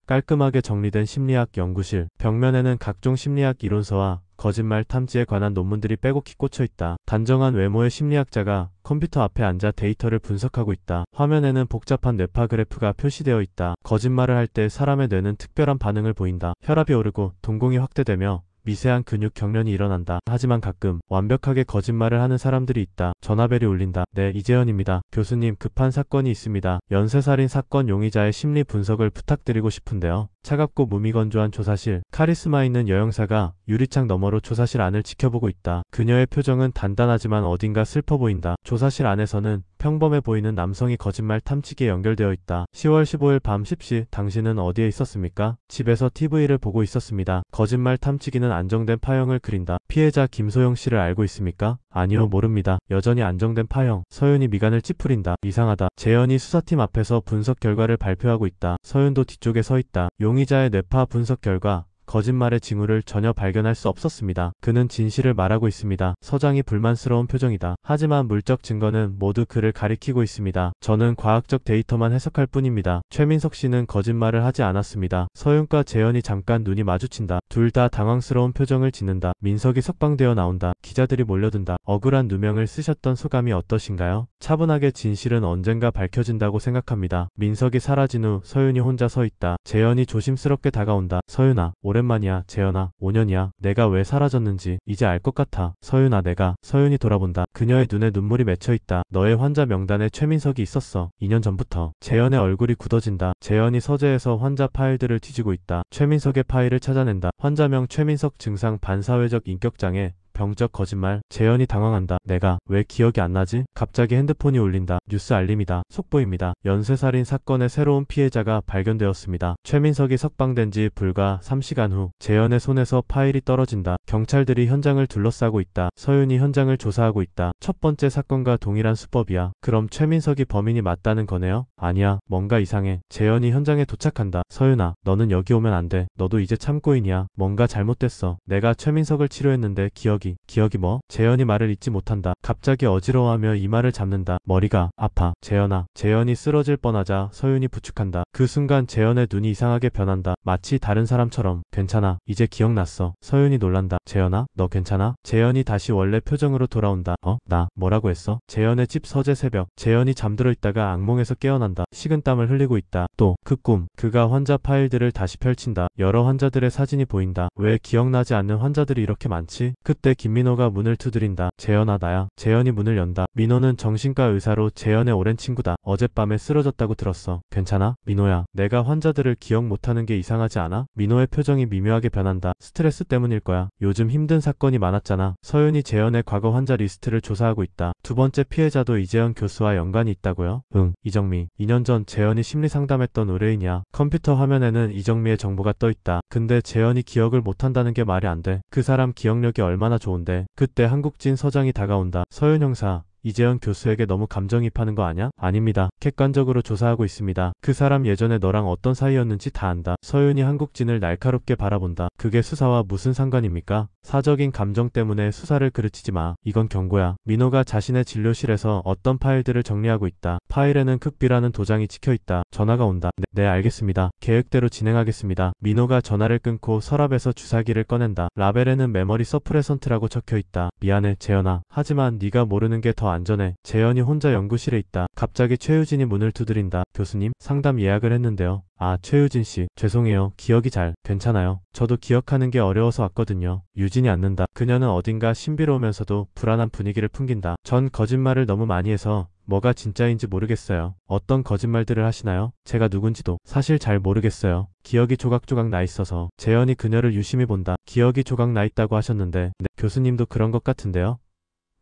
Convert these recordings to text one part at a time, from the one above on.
깔끔하게 정리된 심리학 연구실. 벽면에는 각종 심리학 이론서와 거짓말 탐지에 관한 논문들이 빼곡히 꽂혀 있다. 단정한 외모의 심리학자가 컴퓨터 앞에 앉아 데이터를 분석하고 있다. 화면에는 복잡한 뇌파 그래프가 표시되어 있다. 거짓말을 할 때 사람의 뇌는 특별한 반응을 보인다. 혈압이 오르고 동공이 확대되며 미세한 근육 경련이 일어난다. 하지만 가끔 완벽하게 거짓말을 하는 사람들이 있다. 전화벨이 울린다. 네, 이재현입니다. 교수님, 급한 사건이 있습니다. 연쇄살인 사건 용의자의 심리 분석을 부탁드리고 싶은데요. 차갑고 무미건조한 조사실. 카리스마 있는 여영사가 유리창 너머로 조사실 안을 지켜보고 있다. 그녀의 표정은 단단하지만 어딘가 슬퍼 보인다. 조사실 안에서는 평범해 보이는 남성이 거짓말 탐지기에 연결되어 있다. 10월 15일 밤 10시, 당신은 어디에 있었습니까? 집에서 TV를 보고 있었습니다. 거짓말 탐지기는 안정된 파형을 그린다. 피해자 김소영 씨를 알고 있습니까? 아니요, 모릅니다. 여전히 안정된 파형. 서윤이 미간을 찌푸린다. 이상하다. 재현이 수사팀 앞에서 분석 결과를 발표하고 있다. 서윤도 뒤쪽에 서 있다. 용의자의 뇌파 분석 결과. 거짓말의 징후를 전혀 발견할 수 없었습니다. 그는 진실을 말하고 있습니다. 서장이 불만스러운 표정이다. 하지만 물적 증거는 모두 그를 가리키고 있습니다. 저는 과학적 데이터만 해석할 뿐입니다. 최민석 씨는 거짓말을 하지 않았습니다. 서윤과 재현이 잠깐 눈이 마주친다. 둘 다 당황스러운 표정을 짓는다. 민석이 석방되어 나온다. 기자들이 몰려든다. 억울한 누명을 쓰셨던 소감이 어떠신가요? 차분하게 진실은 언젠가 밝혀진다고 생각합니다. 민석이 사라진 후 서윤이 혼자 서 있다. 재현이 조심스럽게 다가온다. 서윤아, 오랜만이야. 재현아, 5년이야. 내가 왜 사라졌는지 이제 알 것 같아. 서윤아, 내가. 서윤이 돌아본다. 그녀의 눈에 눈물이 맺혀있다. 너의 환자 명단에 최민석이 있었어. 2년 전부터. 재현의 얼굴이 굳어진다. 재현이 서재에서 환자 파일들을 뒤지고 있다. 최민석의 파일을 찾아낸다. 환자명 최민석, 증상 반사회적 인격장애, 병적 거짓말. 재현이 당황한다. 내가 왜 기억이 안 나지? 갑자기 핸드폰이 울린다. 뉴스 알림이다. 속보입니다. 연쇄살인 사건의 새로운 피해자가 발견되었습니다. 최민석이 석방된 지 불과 3시간 후 재현의 손에서 파일이 떨어진다. 경찰들이 현장을 둘러싸고 있다. 서윤이 현장을 조사하고 있다. 첫 번째 사건과 동일한 수법이야. 그럼 최민석이 범인이 맞다는 거네요? 아니야. 뭔가 이상해. 재현이 현장에 도착한다. 서윤아, 너는 여기 오면 안 돼. 너도 이제 참고인이야. 뭔가 잘못됐어. 내가 최민석을 치료했는데 기억이 뭐? 재현이 말을 잇지 못한다. 갑자기 어지러워하며 이마를 잡는다. 머리가 아파. 재현아. 재현이 쓰러질 뻔하자 서윤이 부축한다. 그 순간 재현의 눈이 이상하게 변한다. 마치 다른 사람처럼. 괜찮아. 이제 기억났어. 서윤이 놀란다. 재현아, 너 괜찮아? 재현이 다시 원래 표정으로 돌아온다. 나 뭐라고 했어? 재현의 집 서재 새벽. 재현이 잠들어 있다가 악몽에서 깨어난다. 식은땀을 흘리고 있다. 또 그 꿈. 그가 환자 파일들을 다시 펼친다. 여러 환자들의 사진이 보인다. 왜 기억나지 않는 환자들이 이렇게 많지? 그때 김민호가 문을 두드린다. 재현아, 나야. 재현이 문을 연다. 민호는 정신과 의사로 재현의 오랜 친구다. 어젯밤에 쓰러졌다고 들었어. 괜찮아? 민호야, 내가 환자들을 기억 못하는 게 이상하지 않아? 민호의 표정이 미묘하게 변한다. 스트레스 때문일 거야. 요즘 힘든 사건이 많았잖아. 서윤이 재현의 과거 환자 리스트를 조사하고 있다. 두 번째 피해자도 이재현 교수와 연관이 있다고요? 응, 이정미. 2년 전 재현이 심리 상담했던 의뢰인이야. 컴퓨터 화면에는 이정미의 정보가 떠 있다. 근데 재현이 기억을 못한다는 게 말이 안 돼. 그 사람 기억력이 얼마나 좋은데. 그때 한국진 서장이 다가온다. 서윤 형사, 이재현 교수에게 너무 감정이입하는 거 아냐? 아닙니다. 객관적으로 조사하고 있습니다. 그 사람 예전에 너랑 어떤 사이였는지 다 안다. 서윤이 한국진을 날카롭게 바라본다. 그게 수사와 무슨 상관입니까? 사적인 감정 때문에 수사를 그르치지 마. 이건 경고야. 민호가 자신의 진료실에서 어떤 파일들을 정리하고 있다. 파일에는 극비라는 도장이 찍혀있다. 전화가 온다. 네, 알겠습니다. 계획대로 진행하겠습니다. 민호가 전화를 끊고 서랍에서 주사기를 꺼낸다. 라벨에는 메모리 서프레선트라고 적혀있다. 미안해, 재현아. 하지만 네가 모르는 게 더 안전해. 재현이 혼자 연구실에 있다. 갑자기 최유진이 문을 두드린다. 교수님, 상담 예약을 했는데요. 아, 최유진 씨. 죄송해요. 기억이 괜찮아요. 저도 기억하는 게 어려워서 왔거든요. 유진이 앉는다. 그녀는 어딘가 신비로우면서도 불안한 분위기를 풍긴다. 전 거짓말을 너무 많이 해서 뭐가 진짜인지 모르겠어요. 어떤 거짓말들을 하시나요? 제가 누군지도 사실 잘 모르겠어요. 기억이 조각조각 나 있어서. 재현이 그녀를 유심히 본다. 기억이 조각 나 있다고 하셨는데, 네, 교수님도 그런 것 같은데요?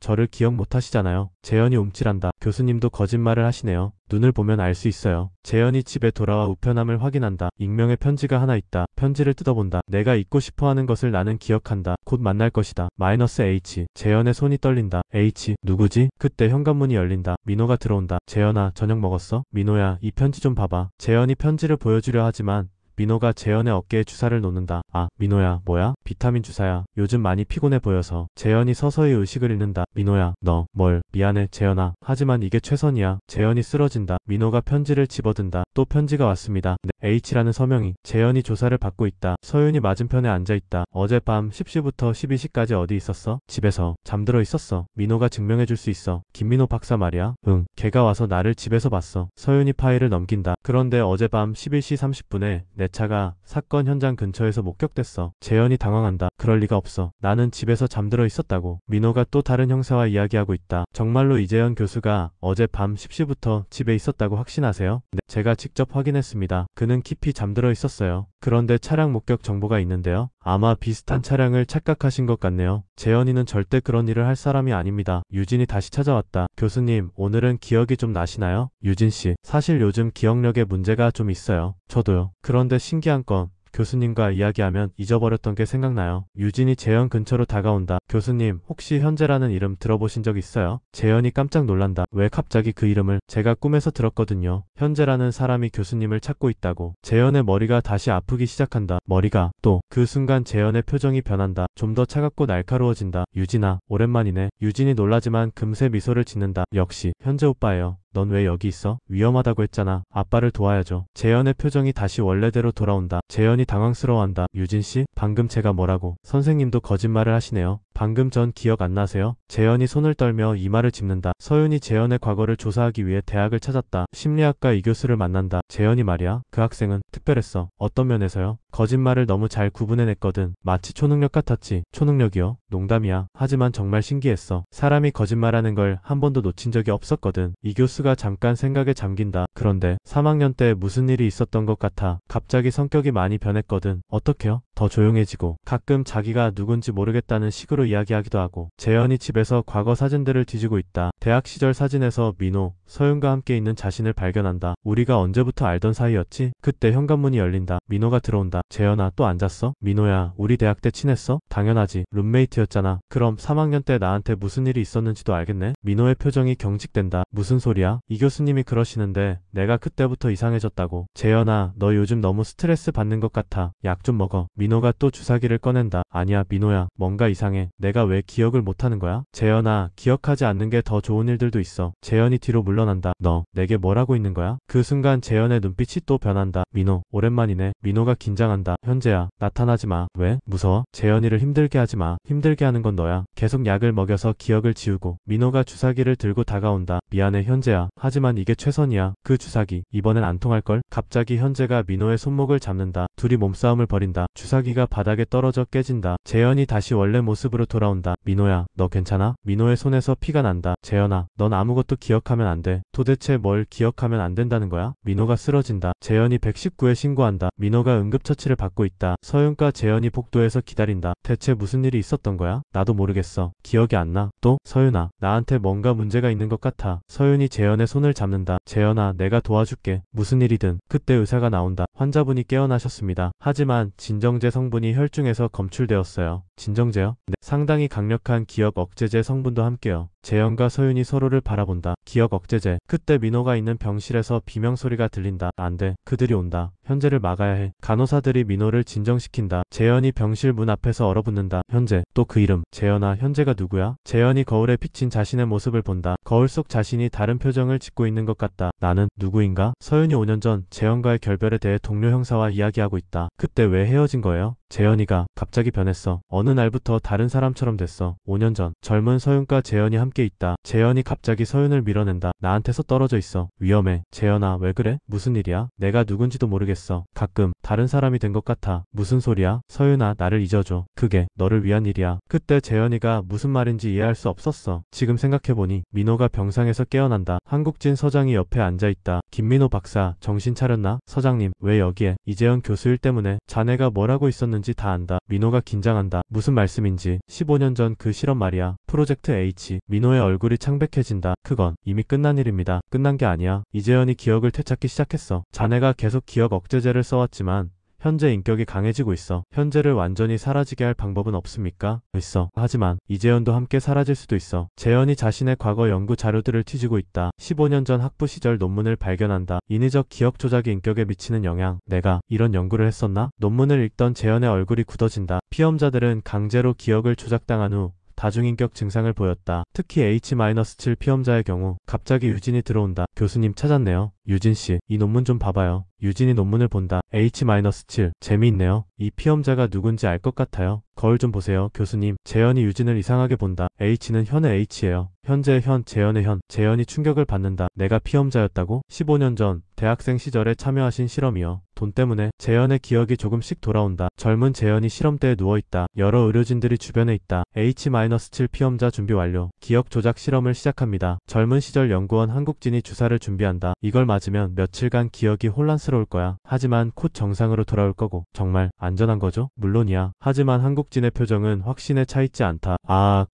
저를 기억 못 하시잖아요. 재현이 움찔한다. 교수님도 거짓말을 하시네요. 눈을 보면 알 수 있어요. 재현이 집에 돌아와 우편함을 확인한다. 익명의 편지가 하나 있다. 편지를 뜯어본다. 내가 잊고 싶어하는 것을 나는 기억한다. 곧 만날 것이다. -H. 재현의 손이 떨린다. H. 누구지? 그때 현관문이 열린다. 민호가 들어온다. 재현아, 저녁 먹었어? 민호야, 이 편지 좀 봐봐. 재현이 편지를 보여주려 하지만 민호가 재현의 어깨에 주사를 놓는다. 아, 민호야, 뭐야? 비타민 주사야. 요즘 많이 피곤해 보여서. 재현이 서서히 의식을 잃는다. 민호야, 너, 미안해, 재현아. 하지만 이게 최선이야. 재현이 쓰러진다. 민호가 편지를 집어든다. 또 편지가 왔습니다. 네, H라는 서명이. 재현이 조사를 받고 있다. 서윤이 맞은편에 앉아있다. 어젯밤 10시부터 12시까지 어디 있었어? 집에서. 잠들어 있었어. 민호가 증명해줄 수 있어. 김민호 박사 말이야. 응. 걔가 와서 나를 집에서 봤어. 서윤이 파일을 넘긴다. 그런데 어젯밤 11시 30분에 내 차가 사건 현장 근처에서 목격됐어. 재현이 당황한다. 그럴 리가 없어. 나는 집에서 잠들어 있었다고. 민호가 또 다른 형사와 이야기하고 있다. 정말로 이재현 교수가 어젯밤 10시부터 집에 있었다고 확신하세요? 네, 제가 직접 확인했습니다. 그는 깊이 잠들어 있었어요. 그런데 차량 목격 정보가 있는데요. 아마 비슷한 차량을 착각하신 것 같네요. 재현이는 절대 그런 일을 할 사람이 아닙니다. 유진이 다시 찾아왔다. 교수님, 오늘은 기억이 좀 나시나요? 유진씨, 사실 요즘 기억력에 문제가 좀 있어요. 저도요. 그런데 신기한 건 교수님과 이야기하면 잊어버렸던 게 생각나요. 유진이 재현 근처로 다가온다. 교수님, 혹시 현재라는 이름 들어보신 적 있어요? 재현이 깜짝 놀란다. 왜 갑자기 그 이름을? 제가 꿈에서 들었거든요. 현재라는 사람이 교수님을 찾고 있다고. 재현의 머리가 다시 아프기 시작한다. 머리가 또 그 순간 재현의 표정이 변한다. 좀 더 차갑고 날카로워진다. 유진아, 오랜만이네. 유진이 놀라지만 금세 미소를 짓는다. 역시 현재 오빠예요. 넌 왜 여기 있어? 위험하다고 했잖아. 아빠를 도와야죠. 재현의 표정이 다시 원래대로 돌아온다. 재현이 당황스러워한다. 유진씨, 방금 제가 뭐라고? 선생님도 거짓말을 하시네요. 방금 전 기억 안 나세요? 재현이 손을 떨며 이마를 짚는다. 서윤이 재현의 과거를 조사하기 위해 대학을 찾았다. 심리학과 이 교수를 만난다. 재현이 말이야. 그 학생은 특별했어. 어떤 면에서요? 거짓말을 너무 잘 구분해냈거든. 마치 초능력 같았지. 초능력이요? 농담이야. 하지만 정말 신기했어. 사람이 거짓말하는 걸 한 번도 놓친 적이 없었거든. 이 교수가 잠깐 생각에 잠긴다. 그런데 3학년 때 무슨 일이 있었던 것 같아. 갑자기 성격이 많이 변했거든. 어떡해요? 더 조용해지고 가끔 자기가 누군지 모르겠다는 식으로 이야기하기도 하고. 재현이 집에서 과거 사진들을 뒤지고 있다. 대학 시절 사진에서 민호, 서윤과 함께 있는 자신을 발견한다. 우리가 언제부터 알던 사이였지? 그때 현관문이 열린다. 민호가 들어온다. 재현아, 또 앉았어? 민호야, 우리 대학 때 친했어? 당연하지. 룸메이트였잖아. 그럼 3학년 때 나한테 무슨 일이 있었는지도 알겠네? 민호의 표정이 경직된다. 무슨 소리야? 이 교수님이 그러시는데 내가 그때부터 이상해졌다고. 재현아, 너 요즘 너무 스트레스 받는 것 같아. 약 좀 먹어. 민호가 또 주사기를 꺼낸다. 아니야, 민호야. 뭔가 이상해. 내가 왜 기억을 못하는 거야? 재현아, 기억하지 않는 게 더 좋은 일들도 있어. 재현이 뒤로 물러난다. 너, 내게 뭘 하고 있는 거야? 그 순간 재현의 눈빛이 또 변한다. 민호, 오랜만이네. 민호가 긴장한다. 현재야, 나타나지 마. 왜? 무서워? 재현이를 힘들게 하지 마. 힘들게 하는 건 너야. 계속 약을 먹여서 기억을 지우고. 민호가 주사기를 들고 다가온다. 미안해, 현재야. 하지만 이게 최선이야. 그 주사기, 이번엔 안 통할걸? 갑자기 현재가 민호의 손목을 잡는다. 둘이 몸싸움을 벌인다. 주사기가 바닥에 떨어져 깨진다. 재현이 다시 원래 모습으로 돌아온다. 민호야, 너 괜찮아? 민호의 손에서 피가 난다. 재현아, 넌 아무것도 기억하면 안 돼. 도대체 뭘 기억하면 안 된다는 거야? 민호가 쓰러진다. 재현이 119에 신고한다. 민호가 응급처치를 받고 있다. 서윤과 재현이 복도에서 기다린다. 대체 무슨 일이 있었던 거야? 나도 모르겠어. 기억이 안 나. 또? 서윤아, 나한테 뭔가 문제가 있는 것 같아. 서윤이 재현의 손을 잡는다. 재현아, 내가 도와줄게. 무슨 일이든. 그때 의사가 나온다. 환자분이 깨어나셨습니다. 하지만 진정제 성분이 혈중에서 검출되었어요. 진정제요? 네. 상당히 강력한 기억 억제제 성분도 함께요. 재현과 서윤이 서로를 바라본다. 기억 억제제. 그때 민호가 있는 병실에서 비명소리가 들린다. 안 돼. 그들이 온다. 현재를 막아야 해. 간호사들이 민호를 진정시킨다. 재현이 병실 문 앞에서 얼어붙는다. 현재. 또 그 이름. 재현아, 현재가 누구야? 재현이 거울에 비친 자신의 모습을 본다. 거울 속 자신이 다른 표정을 짓고 있는 것 같다. 나는 누구인가? 서윤이 5년 전 재현과의 결별에 대해 동료 형사와 이야기하고 있다. 그때 왜 헤어진 거예요? 재현이가 갑자기 변했어. 어느 날부터 다른 사람처럼 됐어. 5년 전 젊은 서윤과 재현이 함께 있다. 재현이 갑자기 서윤을 밀어낸다. 나한테서 떨어져 있어. 위험해. 재현아, 왜 그래? 무슨 일이야? 내가 누군지도 모르겠어. 가끔 다른 사람이 된 것 같아. 무슨 소리야? 서윤아, 나를 잊어줘. 그게 너를 위한 일이야. 그때 재현이가 무슨 말인지 이해할 수 없었어. 지금 생각해보니 민호가 병상에서 깨어난다. 한국진 서장이 옆에 앉아있다. 김민호 박사, 정신 차렸나? 서장님, 왜 여기에? 이재현 교수 일 때문에. 자네가 뭘 하고 있었는지 다 안다. 민호가 긴장한다. 무슨 말씀인지. 15년 전 그 실험 말이야. 프로젝트 H. 민호의 얼굴이 창백해진다. 그건 이미 끝난 일입니다. 끝난 게 아니야. 이재현이 기억을 되찾기 시작했어. 자네가 계속 기억 억제제를 써왔지만 현재 인격이 강해지고 있어. 현재를 완전히 사라지게 할 방법은 없습니까? 있어. 하지만 이재현도 함께 사라질 수도 있어. 재현이 자신의 과거 연구 자료들을 뒤지고 있다. 15년 전 학부 시절 논문을 발견한다. 인위적 기억 조작이 인격에 미치는 영향. 내가 이런 연구를 했었나? 논문을 읽던 재현의 얼굴이 굳어진다. 피험자들은 강제로 기억을 조작당한 후 다중인격 증상을 보였다. 특히 H-7 피험자의 경우 갑자기 유진이 들어온다. 교수님 찾았네요. 유진씨, 이 논문 좀 봐봐요. 유진이 논문을 본다. H-7 재미있네요. 이 피험자가 누군지 알 것 같아요. 거울 좀 보세요. 교수님, 재현이 유진을 이상하게 본다. H는 현의 H예요. 현재의 현, 재현의 현. 재현이 충격을 받는다. 내가 피험자였다고? 15년 전 대학생 시절에 참여하신 실험이요. 돈 때문에 재현의 기억이 조금씩 돌아온다. 젊은 재현이 실험대에 누워있다. 여러 의료진들이 주변에 있다. H-7 피험자 준비 완료. 기억 조작 실험을 시작합니다. 젊은 시절 연구원 한국진이 주사를 준비한다. 이걸 맞으면 며칠간 기억이 혼란스러울 거야. 하지만 곧 정상으로 돌아올 거고. 정말 안전한 거죠? 물론이야. 하지만 한국진의 표정은 확신에 차있지 않다.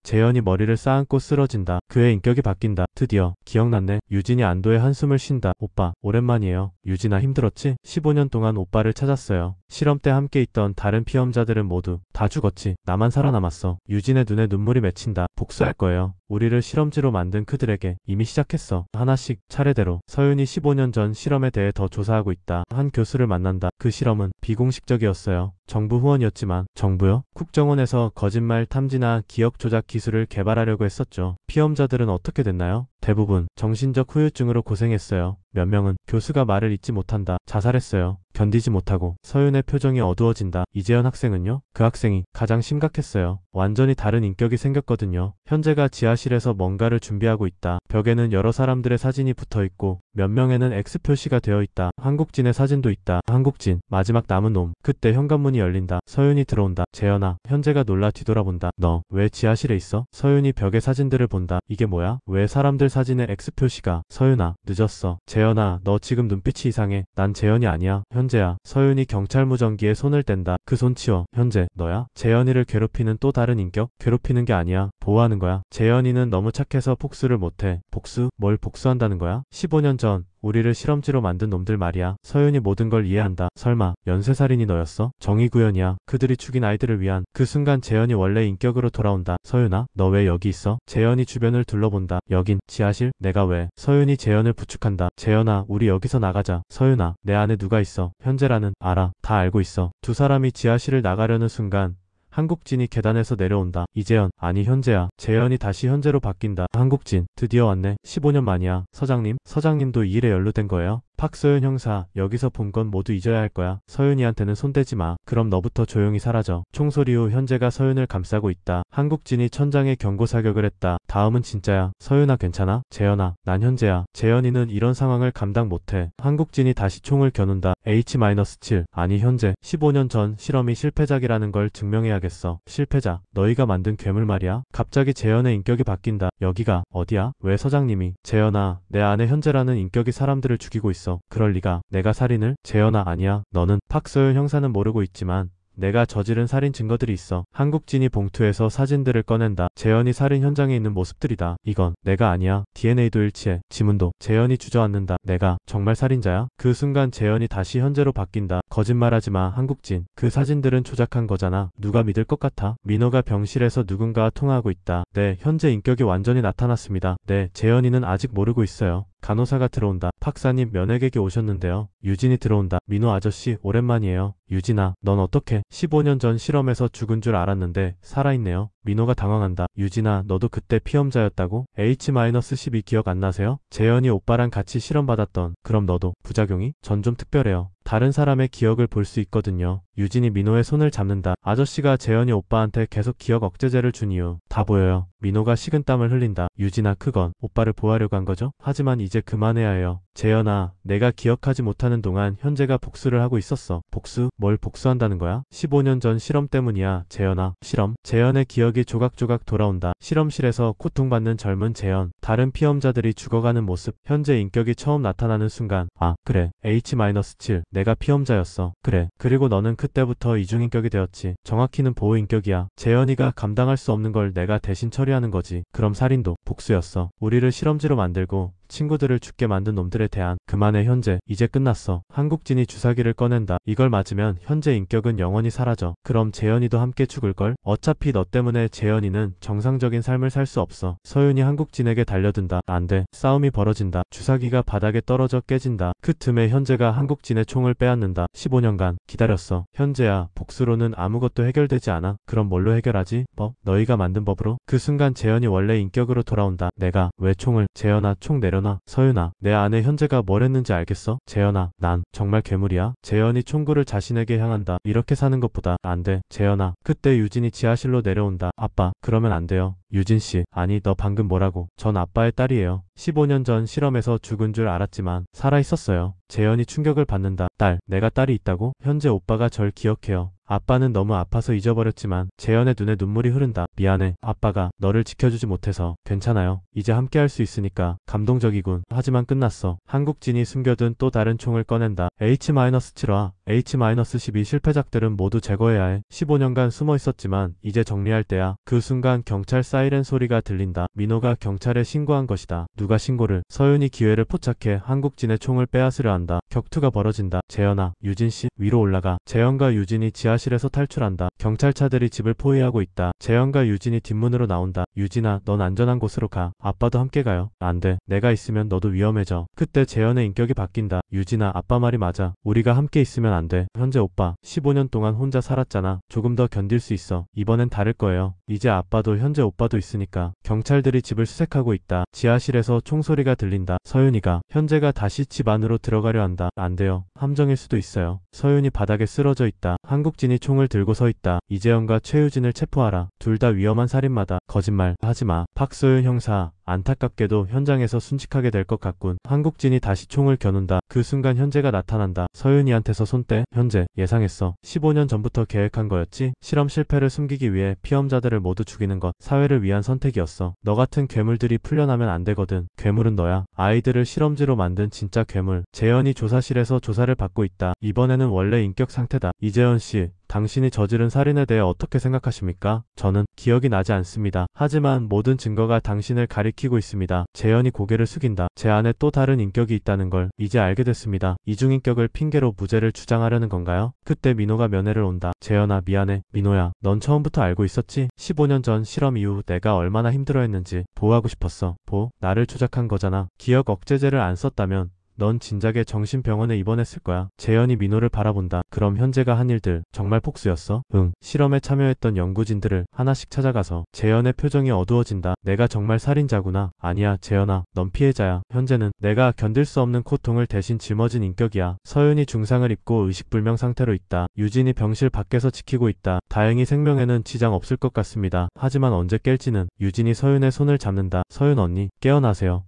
재현이 머리를 쌓안고 쓰러진다. 그의 인격이 바뀐다. 드디어 기억났네. 유진이 안도의 한숨을 쉰다. 오빠, 오랜만이에요. 유진아, 힘들었지? 15년 동안 오빠를 찾았어요. 실험 때 함께 있던 다른 피험자들은 모두 다 죽었지. 나만 살아남았어. 유진의 눈에 눈물이 맺힌다. 복수할 거예요. 우리를 실험지로 만든 그들에게 이미 시작했어. 하나씩 차례대로. 서윤이 15년 전 실험에 대해 더 조사하고 있다. 한 교수를 만난다. 그 실험은 비공식적이었어요. 정부 후원이었지만. 정부요? 국정원에서 거짓말 탐지나 기억 조작 기술을 개발하려고 했었죠. 피험자들은 어떻게 됐나요? 대부분 정신적 후유증으로 고생했어요. 몇 명은 교수가 말을 잊지 못한다. 자살했어요. 견디지 못하고. 서윤의 표정이 어두워진다. 이재현 학생은요? 그 학생이 가장 심각했어요. 완전히 다른 인격이 생겼거든요. 현재가 지하실에서 뭔가를 준비하고 있다. 벽에는 여러 사람들의 사진이 붙어있고 몇 명에는 X 표시가 되어 있다. 한국진의 사진도 있다. 한국진, 마지막 남은 놈. 그때 현관문이 열린다. 서윤이 들어온다. 재현아. 현재가 놀라 뒤돌아본다. 너 왜 지하실에 있어? 서윤이 벽의 사진들을 본다. 이게 뭐야? 왜 사람들 사진에 X 표시가? 서윤아, 늦었어. 재현아, 너 지금 눈빛이 이상해. 난 재현이 아니야. 현재야. 서윤이 경찰 무전기에 손을 댄다. 그 손 치워. 현재, 너야? 재현이를 괴롭히는 또 다른 인격? 괴롭히는 게 아니야. 보호하는 거야. 재현이는 너무 착해서 복수를 못해. 복수? 뭘 복수한다는 거야? 15년 전 우리를 실험지로 만든 놈들 말이야. 서윤이 모든 걸 이해한다. 설마 연쇄살인이 너였어? 정의구현이야. 그들이 죽인 아이들을 위한. 그 순간 재현이 원래 인격으로 돌아온다. 서윤아, 너 왜 여기 있어? 재현이 주변을 둘러본다. 여긴 지하실? 내가 왜? 서윤이 재현을 부축한다. 재현아, 우리 여기서 나가자. 서윤아, 내 안에 누가 있어? 현재라는. 알아. 다 알고 있어. 두 사람이 지하실을 나가려는 순간 한국진이 계단에서 내려온다. 이재현, 아니 현재야. 재현이 다시 현재로 바뀐다. 한국진, 드디어 왔네. 15년 만이야. 서장님, 서장님도 이 일에 연루된 거예요? 박서윤 형사, 여기서 본 건 모두 잊어야 할 거야. 서윤이한테는 손대지 마. 그럼 너부터 조용히 사라져. 총소리 후 현재가 서윤을 감싸고 있다. 한국진이 천장에 경고 사격을 했다. 다음은 진짜야. 서윤아, 괜찮아? 재현아, 난 현재야. 재현이는 이런 상황을 감당 못해. 한국진이 다시 총을 겨눈다. H-7, 아니 현재. 15년 전 실험이 실패작이라는 걸 증명해야겠어. 실패작? 너희가 만든 괴물 말이야? 갑자기 재현의 인격이 바뀐다. 여기가 어디야? 왜 서장님이? 재현아, 내 안에 현재라는 인격이 사람들을 죽이고 있어. 그럴 리가. 내가 살인을? 재현아, 아니야. 너는. 박서윤 형사는 모르고 있지만 내가 저지른 살인 증거들이 있어. 한국진이 봉투에서 사진들을 꺼낸다. 재현이 살인 현장에 있는 모습들이다. 이건 내가 아니야. DNA도 일치해. 지문도. 재현이 주저앉는다. 내가 정말 살인자야? 그 순간 재현이 다시 현재로 바뀐다. 거짓말하지 마, 한국진. 그 사진들은 조작한 거잖아. 누가 믿을 것 같아? 민호가 병실에서 누군가와 통화하고 있다. 네, 현재 인격이 완전히 나타났습니다. 네, 재현이는 아직 모르고 있어요. 간호사가 들어온다. 박사님, 면회객이 오셨는데요. 유진이 들어온다. 민호 아저씨, 오랜만이에요. 유진아, 넌 어떻게? 15년 전 실험에서 죽은 줄 알았는데 살아있네요. 민호가 당황한다. 유진아, 너도 그때 피험자였다고? H-12 기억 안 나세요? 재현이 오빠랑 같이 실험받았던. 그럼 너도. 부작용이? 전 좀 특별해요. 다른 사람의 기억을 볼 수 있거든요. 유진이 민호의 손을 잡는다. 아저씨가 재현이 오빠한테 계속 기억 억제제를 준 이유 다 보여요. 민호가 식은땀을 흘린다. 유진아, 그건 오빠를 보호하려고 한 거죠? 하지만 이제 그만해야 해요. 재현아, 내가 기억하지 못하는 동안 현재가 복수를 하고 있었어. 복수? 뭘 복수한다는 거야? 15년 전 실험 때문이야. 재현아. 실험? 재현의 기억이 조각조각 돌아온다. 실험실에서 고통받는 젊은 재현. 다른 피험자들이 죽어가는 모습. 현재 인격이 처음 나타나는 순간. 아, 그래. H-7. 내가 피험자였어. 그래. 그리고 너는 그때부터 이중인격이 되었지. 정확히는 보호인격이야. 재현이가 감당할 수 없는 걸 내가 대신 처리하는 거지. 그럼 살인도 복수였어. 우리를 실험지로 만들고 친구들을 죽게 만든 놈들에 대한 그만해 현재 이제 끝났어. 한국진이 주사기를 꺼낸다. 이걸 맞으면 현재 인격은 영원히 사라져. 그럼 재현이도 함께 죽을걸? 어차피 너 때문에 재현이는 정상적인 삶을 살 수 없어. 서윤이 한국진에게 달려든다. 안 돼. 싸움이 벌어진다. 주사기가 바닥에 떨어져 깨진다. 그 틈에 현재가 한국진의 총을 빼앗는다. 15년간 기다렸어. 현재야, 복수로는 아무것도 해결되지 않아. 그럼 뭘로 해결하지? 법? 너희가 만든 법으로? 그 순간 재현이 원래 인격으로 돌아온다. 내가 왜 총을? 재현아, 총 내려놔. 서윤아, 내 안에 현재가 뭘 했는지 알겠어? 재현아, 난 정말 괴물이야. 재현이 총구를 자신에게 향한다. 이렇게 사는 것보다 안 돼. 재현아. 그때 유진이 지하실로 내려온다. 아빠, 그러면 안 돼요. 유진씨, 아니 너 방금 뭐라고? 전 아빠의 딸이에요. 15년 전 실험에서 죽은 줄 알았지만 살아있었어요. 재현이 충격을 받는다. 딸, 내가 딸이 있다고? 현재 오빠가 절 기억해요. 아빠는 너무 아파서 잊어버렸지만 재현의 눈에 눈물이 흐른다. 미안해. 아빠가 너를 지켜주지 못해서. 괜찮아요. 이제 함께 할 수 있으니까. 감동적이군. 하지만 끝났어. 한국진이 숨겨둔 또 다른 총을 꺼낸다. H-7화, H-12 실패작들은 모두 제거해야 해. 15년간 숨어 있었지만 이제 정리할 때야. 그 순간 경찰 사이렌 소리가 들린다. 민호가 경찰에 신고한 것이다. 누가 신고를? 서윤이 기회를 포착해 한국진의 총을 빼앗으려 한다. 격투가 벌어진다. 재현아, 유진씨, 위로 올라가. 재현과 유진이 지하실에서 탈출한다. 경찰차들이 집을 포위하고 있다. 재현과 유진이 뒷문으로 나온다. 유진아, 넌 안전한 곳으로 가. 아빠도 함께 가요. 안 돼. 내가 있으면 너도 위험해져. 그때 재현의 인격이 바뀐다. 유진아, 아빠 말이 맞아. 우리가 함께 있으면 안 돼. 현재 오빠 15년 동안 혼자 살았잖아. 조금 더 견딜 수 있어. 이번엔 다를 거예요. 이제 아빠도 현재 오빠도 있으니까. 경찰들이 집을 수색하고 있다. 지하실에서 총소리가 들린다. 서윤이가 현재가 다시 집 안으로 들어가려 한다. 안 돼요. 함정일 수도 있어요. 서윤이 바닥에 쓰러져 있다. 한국진이 총을 들고 서 있다. 이재현과 최유진을 체포하라. 둘 다 위험한 살인마다. 거짓말 하지마. 박소윤 형사. 안타깝게도 현장에서 순직하게 될 것 같군. 한국진이 다시 총을 겨눈다. 그 순간 현재가 나타난다. 서윤이한테서 손떼. 현재 예상했어. 15년 전부터 계획한 거였지. 실험 실패를 숨기기 위해 피험자들을 모두 죽이는 것. 사회를 위한 선택이었어. 너 같은 괴물들이 풀려나면 안 되거든. 괴물은 너야. 아이들을 실험지로 만든 진짜 괴물. 재현이 조사실에서 조사를 받고 있다. 이번에는 원래 인격 상태다. 이재현 씨. 당신이 저지른 살인에 대해 어떻게 생각하십니까? 저는 기억이 나지 않습니다. 하지만 모든 증거가 당신을 가리키고 있습니다. 재현이 고개를 숙인다. 제 안에 또 다른 인격이 있다는 걸 이제 알게 됐습니다. 이중인격을 핑계로 무죄를 주장하려는 건가요? 그때 민호가 면회를 온다. 재현아, 미안해. 민호야, 넌 처음부터 알고 있었지? 15년 전 실험 이후 내가 얼마나 힘들어했는지 보호하고 싶었어. 나를 조작한 거잖아. 기억 억제제를 안 썼다면 넌 진작에 정신병원에 입원했을 거야. 재현이 민호를 바라본다. 그럼 현재가 한 일들 정말 폭수였어? 응. 실험에 참여했던 연구진들을 하나씩 찾아가서. 재현의 표정이 어두워진다. 내가 정말 살인자구나. 아니야, 재현아. 넌 피해자야. 현재는 내가 견딜 수 없는 고통을 대신 짊어진 인격이야. 서윤이 중상을 입고 의식불명 상태로 있다. 유진이 병실 밖에서 지키고 있다. 다행히 생명에는 지장 없을 것 같습니다. 하지만 언제 깰지는. 유진이 서윤의 손을 잡는다. 서윤 언니, 깨어나세요.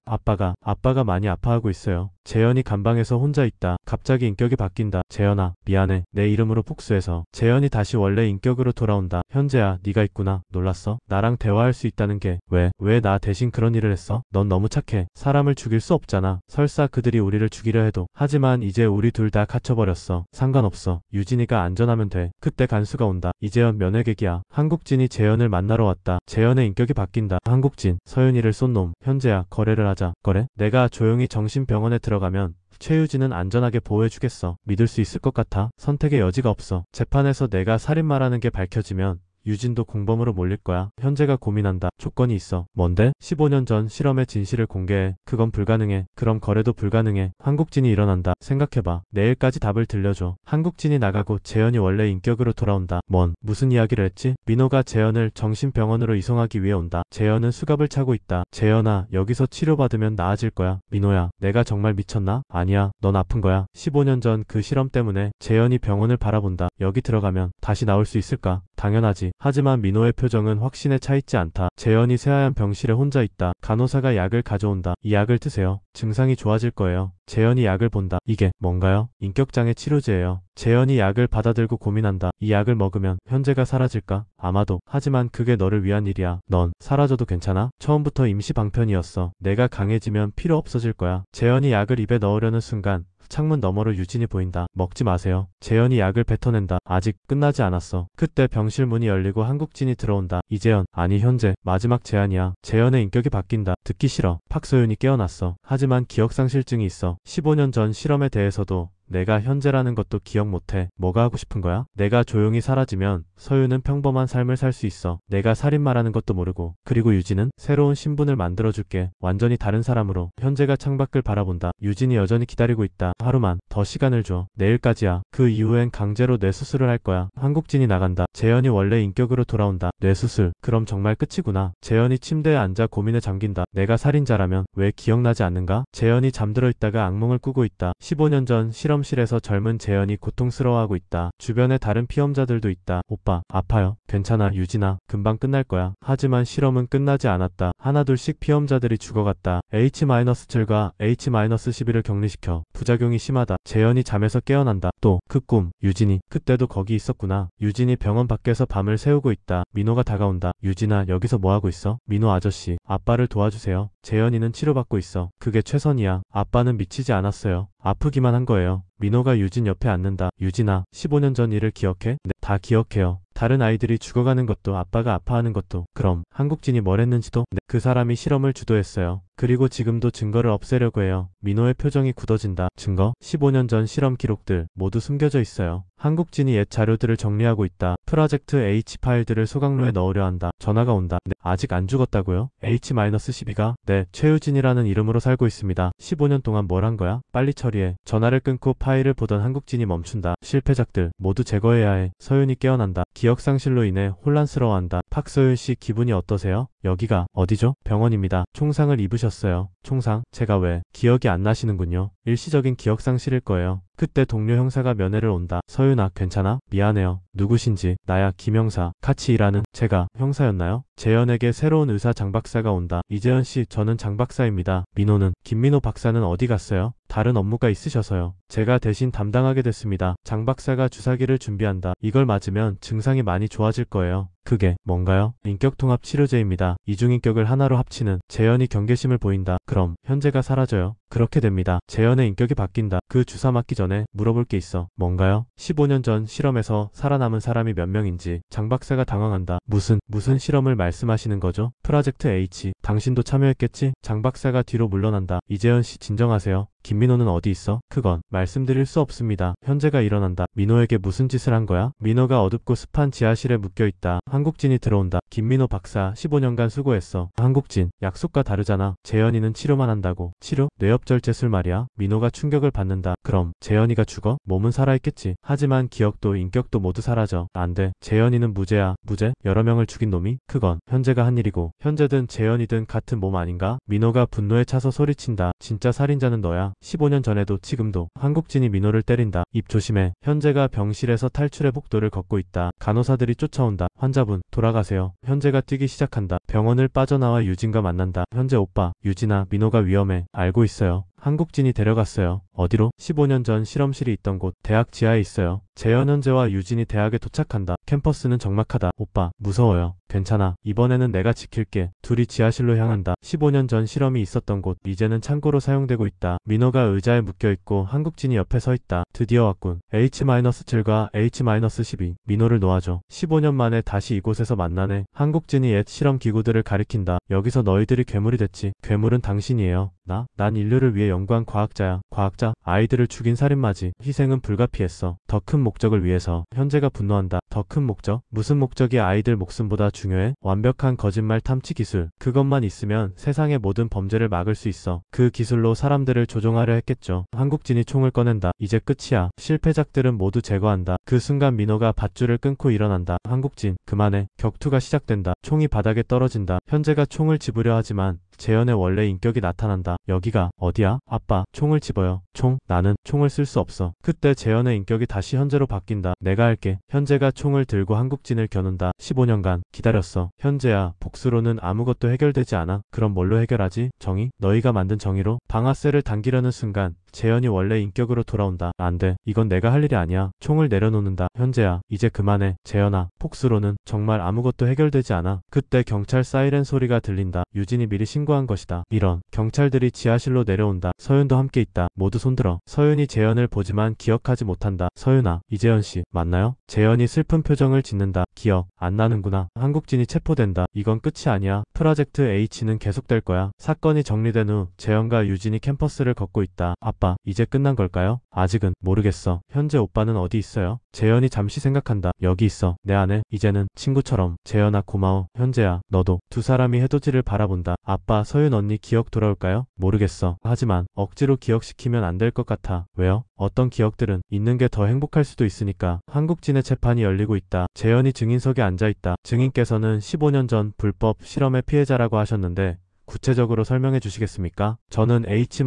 아빠가 많이 아파하고 있어요. 재현이 감방에서 혼자 있다. 갑자기 인격이 바뀐다. 재현아, 미안해. 내 이름으로 복수해서. 재현이 다시 원래 인격으로 돌아온다. 현재야, 네가 있구나. 놀랐어? 나랑 대화할 수 있다는 게 왜 나 대신 그런 일을 했어? 넌 너무 착해. 사람을 죽일 수 없잖아. 설사 그들이 우리를 죽이려 해도. 하지만 이제 우리 둘 다 갇혀버렸어. 상관없어. 유진이가 안전하면 돼. 그때 간수가 온다. 이재현 면회객이야. 한국진이 재현을 만나러 왔다. 재현의 인격이 바뀐다. 한국진, 서윤이를 쏜 놈. 현재야, 거래를 하자. 거래? 내가 조용히 정신병원에 들어가면 최유진은 안전하게 보호해주겠어. 믿을 수 있을 것 같아? 선택의 여지가 없어. 재판에서 내가 살인마라는 게 밝혀지면 유진도 공범으로 몰릴 거야. 현재가 고민한다. 조건이 있어. 뭔데? 15년 전 실험의 진실을 공개해. 그건 불가능해. 그럼 거래도 불가능해. 한국진이 일어난다. 생각해봐. 내일까지 답을 들려줘. 한국진이 나가고 재현이 원래 인격으로 돌아온다. 무슨 이야기를 했지? 민호가 재현을 정신병원으로 이송하기 위해 온다. 재현은 수갑을 차고 있다. 재현아, 여기서 치료받으면 나아질 거야. 민호야, 내가 정말 미쳤나? 아니야, 넌 아픈 거야. 15년 전 그 실험 때문에 재현이 병원을 바라본다. 여기 들어가면 다시 나올 수 있을까? 당연하지. 하지만 민호의 표정은 확신에 차있지 않다. 재현이 새하얀 병실에 혼자 있다. 간호사가 약을 가져온다. 이 약을 드세요. 증상이 좋아질 거예요. 재현이 약을 본다. 이게 뭔가요? 인격장애 치료제예요. 재현이 약을 받아들고 고민한다. 이 약을 먹으면 현재가 사라질까? 아마도. 하지만 그게 너를 위한 일이야. 넌 사라져도 괜찮아? 처음부터 임시 방편이었어. 내가 강해지면 필요 없어질 거야. 재현이 약을 입에 넣으려는 순간 창문 너머로 유진이 보인다. 먹지 마세요. 재현이 약을 뱉어낸다. 아직 끝나지 않았어. 그때 병실 문이 열리고 한국진이 들어온다. 이재현, 아니 현재, 마지막 제안이야. 재현의 인격이 바뀐다. 듣기 싫어. 박소윤이 깨어났어. 하지만 기억상실증이 있어. 15년 전 실험에 대해서도 내가 현재라는 것도 기억 못해. 뭐가 하고 싶은 거야? 내가 조용히 사라지면 서윤은 평범한 삶을 살 수 있어. 내가 살인마라는 것도 모르고. 그리고 유진은 새로운 신분을 만들어줄게. 완전히 다른 사람으로. 현재가 창밖을 바라본다. 유진이 여전히 기다리고 있다. 하루만 더 시간을 줘. 내일까지야. 그 이후엔 강제로 뇌수술을 할 거야. 한국진이 나간다. 재현이 원래 인격으로 돌아온다. 뇌수술. 그럼 정말 끝이구나. 재현이 침대에 앉아 고민에 잠긴다. 내가 살인자라면 왜 기억나지 않는가? 재현이 잠들어 있다가 악몽을 꾸고 있다. 15년 전 실험실에서 젊은 재현이 고통스러워하고 있다. 주변에 다른 피험자들도 있다. 오빠, 아파요. 괜찮아, 유진아. 금방 끝날 거야. 하지만 실험은 끝나지 않았다. 하나둘씩 피험자들이 죽어갔다. H-7과 H-12를 격리시켜. 부작용이 심하다. 재현이 잠에서 깨어난다. 또 그 꿈. 유진이 그때도 거기 있었구나. 유진이 병원 밖에서 밤을 새우고 있다. 민호가 다가온다. 유진아, 여기서 뭐하고 있어? 민호 아저씨, 아빠를 도와주세요. 재현이는 치료받고 있어. 그게 최선이야. 아빠는 미치지 않았어요. 아프기만 한 거예요. 민호가 유진 옆에 앉는다. 유진아, 15년 전 일을 기억해? 네, 다 기억해요. 다른 아이들이 죽어가는 것도 아빠가 아파하는 것도. 그럼 한국진이 뭘 했는지도? 네, 그 사람이 실험을 주도했어요. 그리고 지금도 증거를 없애려고 해요. 민호의 표정이 굳어진다. 증거? 15년 전 실험 기록들 모두 숨겨져 있어요. 한국진이 옛 자료들을 정리하고 있다. 프로젝트 H 파일들을 소각로에 넣으려 한다. 전화가 온다. 네, 아직 안 죽었다고요? H-12가? 네, 최유진이라는 이름으로 살고 있습니다. 15년 동안 뭘 한 거야? 빨리 처리해. 전화를 끊고 파일을 보던 한국진이 멈춘다. 실패작들 모두 제거해야 해. 서윤이 깨어난다. 기억상실로 인해 혼란스러워한다. 박서윤 씨, 기분이 어떠세요? 여기가 어디죠? 병원입니다. 총상을 입으셨어요. 총상? 제가 왜? 기억이 안 나시는군요. 일시적인 기억상실일 거예요. 그때 동료 형사가 면회를 온다. 서윤아, 괜찮아? 미안해요. 누구신지. 나야, 김형사. 같이 일하는. 제가 형사였나요? 재현에게 새로운 의사 장 박사가 온다. 이재현 씨, 저는 장 박사입니다. 민호는? 김민호 박사는 어디 갔어요? 다른 업무가 있으셔서요. 제가 대신 담당하게 됐습니다. 장 박사가 주사기를 준비한다. 이걸 맞으면 증상이 많이 좋아질 거예요. 그게 뭔가요? 인격통합치료제입니다. 이중인격을 하나로 합치는. 재현이 경계심을 보인다. 그럼 현재가 사라져요. 그렇게 됩니다. 재현의 인격이 바뀐다. 그 주사 맞기 전에 물어볼 게 있어. 뭔가요? 15년 전 실험에서 살아남은 사람이 몇 명인지. 장 박사가 당황한다. 무슨 실험을 말씀하시는 거죠? 프로젝트 H. 당신도 참여했겠지? 장 박사가 뒤로 물러난다. 이재현 씨, 진정하세요. 김민호는 어디 있어? 그건 말씀드릴 수 없습니다. 현재가 일어난다. 민호에게 무슨 짓을 한 거야? 민호가 어둡고 습한 지하실에 묶여있다. 한국진이 들어온다. 김민호 박사, 15년간 수고했어. 한국진, 약속과 다르잖아. 재현이는 치료만 한다고. 치료? 뇌엽절제술 말이야. 민호가 충격을 받는다. 그럼 재현이가 죽어? 몸은 살아있겠지. 하지만 기억도 인격도 모두 사라져. 안 돼. 재현이는 무죄야. 무죄? 여러 명을 죽인 놈이? 그건 현재가 한 일이고. 현재든 재현이든 같은 몸 아닌가? 민호가 분노에 차서 소리친다. 진짜 살인자는 너야. 15년 전에도 지금도. 한국진이 민호를 때린다. 입 조심해. 현재가 병실에서 탈출의 복도를 걷고 있다. 간호사들이 쫓아온다. 환자분, 돌아가세요. 현재가 뛰기 시작한다. 병원을 빠져나와 유진과 만난다. 현재 오빠, 유진아, 민호가 위험해. 알고 있어요. 한국진이 데려갔어요. 어디로? 15년 전 실험실이 있던 곳. 대학 지하에 있어요. 재현, 현재와 유진이 대학에 도착한다. 캠퍼스는 적막하다. 오빠, 무서워요. 괜찮아. 이번에는 내가 지킬게. 둘이 지하실로 향한다. 15년 전 실험이 있었던 곳. 이제는 창고로 사용되고 있다. 민호가 의자에 묶여있고 한국진이 옆에 서있다. 드디어 왔군. H-7과 H-12. 민호를 놓아줘. 15년 만에 다시 이곳에서 만나네. 한국진이 옛 실험 기구들을 가리킨다. 여기서 너희들이 괴물이 됐지. 괴물은 당신이에요. 난 인류를 위해 연구한 과학자야. 과학자? 아이들을 죽인 살인마지. 희생은 불가피했어. 더 큰 목적을 위해서. 현재가 분노한다. 더 큰 목적? 무슨 목적이 아이들 목숨보다 중요해? 완벽한 거짓말 탐지 기술. 그것만 있으면 세상의 모든 범죄를 막을 수 있어. 그 기술로 사람들을 조종하려 했겠죠. 한국진이 총을 꺼낸다. 이제 끝이야. 실패작들은 모두 제거한다. 그 순간 민호가 밧줄을 끊고 일어난다. 한국진, 그만해. 격투가 시작된다. 총이 바닥에 떨어진다. 현재가 총을 집으려 하지만 재현의 원래 인격이 나타난다. 여기가 어디야? 아빠, 총을 집어요. 총? 나는 총을 쓸 수 없어. 그때 재현의 인격이 다시 현재로 바뀐다. 내가 할게. 현재가 총을 들고 한국진을 겨눈다. 15년간 기다렸어. 현재야, 복수로는 아무것도 해결되지 않아. 그럼 뭘로 해결하지? 정의? 너희가 만든 정의로? 방아쇠를 당기려는 순간 재현이 원래 인격으로 돌아온다. 안 돼. 이건 내가 할 일이 아니야. 총을 내려놓는다. 현재야, 이제 그만해. 재현아, 폭스로는 정말 아무것도 해결되지 않아. 그때 경찰 사이렌 소리가 들린다. 유진이 미리 신고한 것이다. 이런. 경찰들이 지하실로 내려온다. 서윤도 함께 있다. 모두 손들어. 서윤이 재현을 보지만 기억하지 못한다. 서윤아, 이재현 씨 맞나요? 재현이 슬픈 표정을 짓는다. 기억 안 나는구나. 한국진이 체포된다. 이건 끝이 아니야. 프로젝트 H는 계속될 거야. 사건이 정리된 후 재현과 유진이 캠퍼스를 걷고 있다. 아빠, 이제 끝난 걸까요? 아직은 모르겠어. 현재 오빠는 어디 있어요? 재현이 잠시 생각한다. 여기 있어. 내 안에. 이제는 친구처럼. 재현아 고마워. 현재야, 너도. 두 사람이 해돋이를 바라본다. 아빠, 서윤 언니 기억 돌아올까요? 모르겠어. 하지만 억지로 기억시키면 안 될 것 같아. 왜요? 어떤 기억들은 있는 게 더 행복할 수도 있으니까. 한국진의 재판이 열리고 있다. 재현이 증인석에 앉아있다. 증인께서는 15년 전 불법 실험의 피해자라고 하셨는데 구체적으로 설명해 주시겠습니까? 저는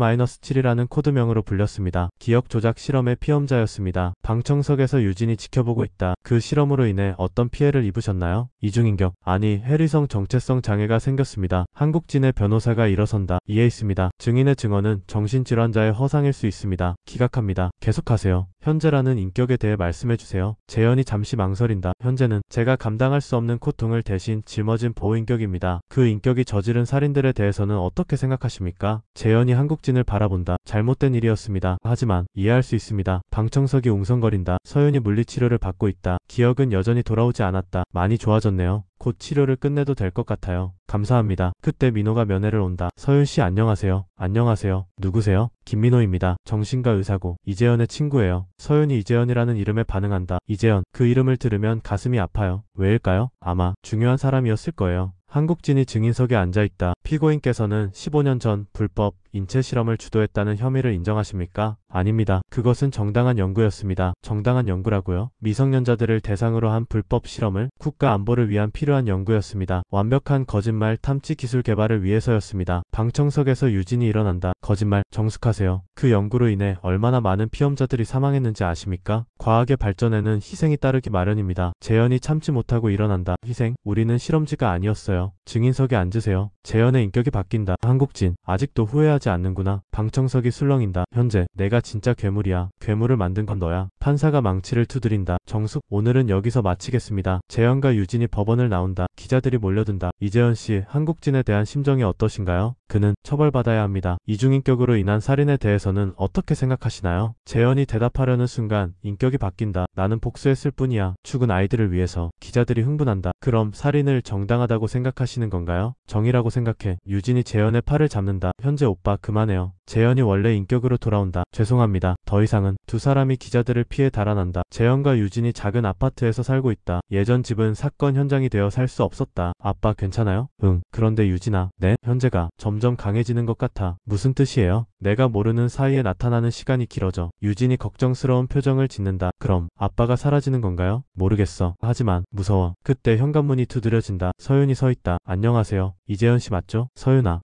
H-7이라는 코드명으로 불렸습니다. 기억 조작 실험의 피험자였습니다. 방청석에서 유진이 지켜보고 있다. 그 실험으로 인해 어떤 피해를 입으셨나요? 이중인격, 아니 해리성 정체성 장애가 생겼습니다. 한국진의 변호사가 일어선다. 이해했습니다. 증인의 증언은 정신질환자의 허상일 수 있습니다. 기각합니다. 계속하세요. 현재라는 인격에 대해 말씀해 주세요. 재현이 잠시 망설인다. 현재는 제가 감당할 수 없는 고통을 대신 짊어진 보호인격입니다. 그 인격이 저지른 살인들에 대해서는 어떻게 생각하십니까? 재현이 한국진을 바라본다. 잘못된 일이었습니다. 하지만 이해할 수 있습니다. 방청석이 웅성거린다. 서윤이 물리치료를 받고 있다. 기억은 여전히 돌아오지 않았다. 많이 좋아졌네요. 곧 치료를 끝내도 될 것 같아요. 감사합니다. 그때 민호가 면회를 온다. 서윤씨 안녕하세요. 안녕하세요. 누구세요? 김민호입니다. 정신과 의사고 이재현의 친구예요. 서윤이 이재현이라는 이름에 반응한다. 이재현, 그 이름을 들으면 가슴이 아파요. 왜일까요? 아마 중요한 사람이었을 거예요. 한국진이 증인석에 앉아있다. 피고인께서는 15년 전 불법 인체 실험을 주도했다는 혐의를 인정하십니까? 아닙니다. 그것은 정당한 연구였습니다. 정당한 연구라고요? 미성년자들을 대상으로 한 불법 실험을 국가 안보를 위한 필요한 연구였습니다. 완벽한 거짓말 탐지 기술 개발을 위해서였습니다. 방청석에서 유진이 일어난다. 거짓말, 정숙하세요. 그 연구로 인해 얼마나 많은 피험자들이 사망했는지 아십니까? 과학의 발전에는 희생이 따르기 마련입니다. 재현이 참지 못하고 일어난다. 희생? 우리는 실험지가 아니었어요. 증인석에 앉으세요. 재현의 인격이 바뀐다. 한국진, 아직도 후회하지 않는구나. 방청석이 술렁인다. 현재, 내가 진짜 괴물이야. 괴물을 만든 건 너야. 판사가 망치를 두드린다. 정숙, 오늘은 여기서 마치겠습니다. 재현과 유진이 법원을 나온다. 기자들이 몰려든다. 이재현 씨, 한국진에 대한 심정이 어떠신가요? 그는 처벌받아야 합니다. 이중인격으로 인한 살인에 대해서는 어떻게 생각하시나요? 재현이 대답하려는 순간 인격이 바뀐다. 나는 복수했을 뿐이야. 죽은 아이들을 위해서. 기자들이 흥분한다. 그럼 살인을 정당하다고 생각하시는 건가요? 정의라고 생각해. 유진이 재현의 팔을 잡는다. 현재 오빠 그만해요. 재현이 원래 인격으로 돌아온다. 죄송합니다. 더 이상은. 두 사람이 기자들을 피해 달아난다. 재현과 유진이 작은 아파트에서 살고 있다. 예전 집은 사건 현장이 되어 살 수 없었다. 아빠 괜찮아요? 응. 그런데 유진아, 네? 현재가 점점 강해지는 것 같아. 무슨 뜻이에요? 내가 모르는 사이에 나타나는 시간이 길어져. 유진이 걱정스러운 표정을 짓는다. 그럼 아빠가 사라지는 건가요? 모르겠어. 하지만 무서워. 그때 현관문이 두드려진다. 서윤이 서 있다. 안녕하세요. 이재현 씨 맞죠? 서윤아,